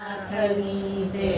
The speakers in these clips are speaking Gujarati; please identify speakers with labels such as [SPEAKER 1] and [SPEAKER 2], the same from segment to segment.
[SPEAKER 1] નાથની જય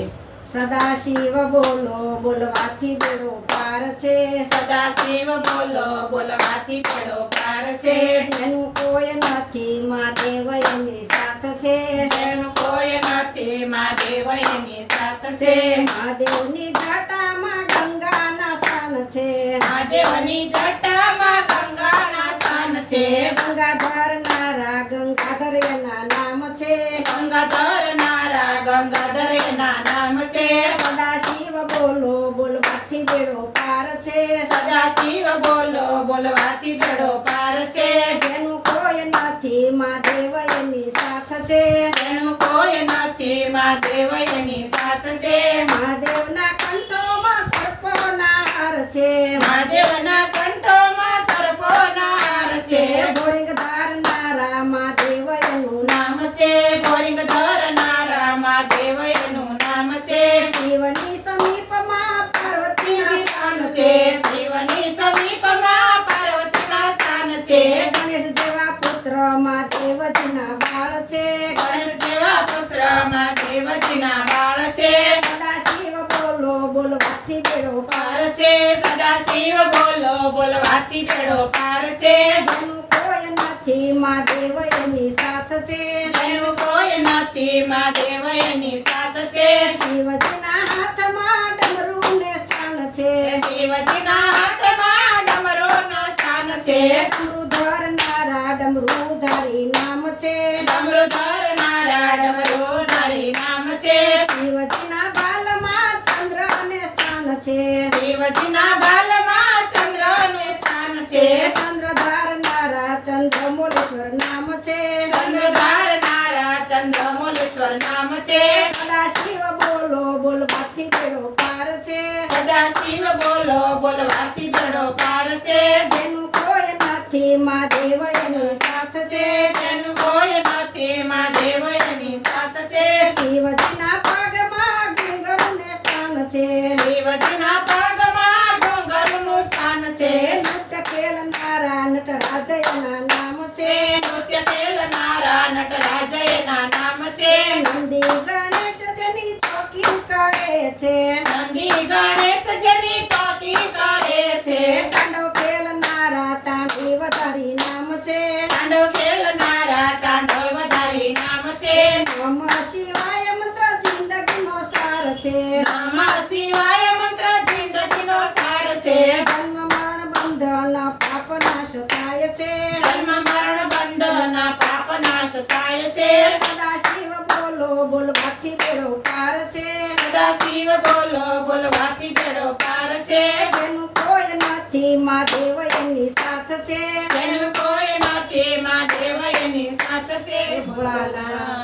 [SPEAKER 1] સદાશિવ બોલો બોલવાથી બેડો પાર છે
[SPEAKER 2] સદાશિવ બોલો બોલવાથી બેડો પાર છે
[SPEAKER 1] જેનું કોઈ નથી મહાદેવ એની સાથ છે
[SPEAKER 2] જેનું કોઈ નથી મહાદેવ એની સાથ છે
[SPEAKER 1] મહાદેવની જટામાં ગંગાના સ્થાન છે
[SPEAKER 2] મહાદેવની જટામાં ગંગાના સ્થાન છે
[SPEAKER 1] ગંગાધર નારા ગંગાધર એના નામ છે
[SPEAKER 2] ગંગાધર નારા ગંગાધર એના નામ છે
[SPEAKER 1] સદાશિવ બોલો બોલવાથી બેડો પાર છે
[SPEAKER 2] સદાશિવ બોલો બોલવાથી બેડો પાર છે
[SPEAKER 1] જેનું કોઈ નથી મહાદેવ એની સાથ છે
[SPEAKER 2] જેનું કોઈ નથી મહાદેવ એની સાથ છે
[SPEAKER 1] મહાદેવના કંઠોમાં સર્પોના હાર છે
[SPEAKER 2] મહાદેવના કંઠોમાં સર્પોના હાર છે
[SPEAKER 1] બોરિંગ ધારનારા મહાદેવ એનું
[SPEAKER 2] નામ છે ગોરિંગ ધરનારા મહાદેવ એનું નામ છે
[SPEAKER 1] શિવની સમીપમાં પાર્વતીના સ્થાન
[SPEAKER 2] છે
[SPEAKER 1] છે
[SPEAKER 2] શિવની સમીપમાં પાર્વતીના સ્થાન છે
[SPEAKER 1] ગણેશ જેવા પુત્ર મહાદેવજીના બાળ છે
[SPEAKER 2] ગણેશ જેવા પુત્ર મહાદેવજીના બાળ છે
[SPEAKER 1] સદાશિવ બોલો બોલવાથી બેડો
[SPEAKER 2] પાર છે સદાશિવ બોલો બોલવાથી બેડો પાર છે
[SPEAKER 1] જેનું કોઈ નથી મહાદેવ એની સાથ છે
[SPEAKER 2] જેનું કોઈ નથી મહાદેવ એની સાથ છે
[SPEAKER 1] શિવજીના હાથમાં ડમરુને સ્થાન છે
[SPEAKER 2] શિવજીના હાથમાં ડમરુનો સ્થાન છે
[SPEAKER 1] ડમરુ ધરનારા ડમરુધારી નામ છે
[SPEAKER 2] ડમરુ ધરનારા ડમરુધારી નામ છે
[SPEAKER 1] શિવજીના બાલમાં ચંદ્ર અને સ્થાન છે
[SPEAKER 2] શિવજીના બાલમાં ચંદ્રનું સ્થાન છે
[SPEAKER 1] ચંદ્ર ધારનારા ચંદ્રમૌલેશ્વર નામ છે
[SPEAKER 2] ચંદ્રધારનારા ચંદ્રમૌલેશ્વર નામ છે
[SPEAKER 1] સદાશિવ બોલો બોલવાથી બેડો પાર છે
[SPEAKER 2] સદાશિવ બોલો બોલવાથી બેડો પાર છે
[SPEAKER 1] જેનું કોઈ નથી મહાદેવ એની સાથ છે
[SPEAKER 2] જેનું કોઈ નથી મહાદેવ એની સાથ છે
[SPEAKER 1] શિવજીના પગમાં ઘૂંઘરને સ્થાન છે
[SPEAKER 2] શિવજીના પગમાં ઘૂંઘરનું સ્થાન છે
[SPEAKER 1] નૃત્ય ખેલનારા નટરાજ એના નામ છે
[SPEAKER 2] નૃત્ય ખેલનારા નટરાજ એના નામ છે
[SPEAKER 1] નંદી ગણેશ જેની ચોકી કરે છે
[SPEAKER 2] નંદી ગણેશ જેની ચોકી કરે છે
[SPEAKER 1] તાંડવ ખેલનારા તાંડવધારી નામ છે
[SPEAKER 2] તાંડવ ખેલનારા તાંડવધારી નામ છે
[SPEAKER 1] નમઃ શિવાય મંત્ર જિંદગીનો સાર છે
[SPEAKER 2] નમઃ શિવાય મંત્ર જિંદગીનો સાર છે
[SPEAKER 1] જન્મ મરણ બંધન પાપ નાશ થાય છે
[SPEAKER 2] જન્મ મરણ બંધન પાપ નાશ થાય છે
[SPEAKER 1] સદાશિવ બોલો બોલવાથી બેડો પાર છે
[SPEAKER 2] સદાશિવ બોલો બોલવાથી બેડો પાર છે
[SPEAKER 1] જેનું કોઈ નથી મહાદેવ એની સાથ છે
[SPEAKER 2] જેનું કોઈ નથી મહાદેવ એની સાથ છે
[SPEAKER 1] ભોળાનાથ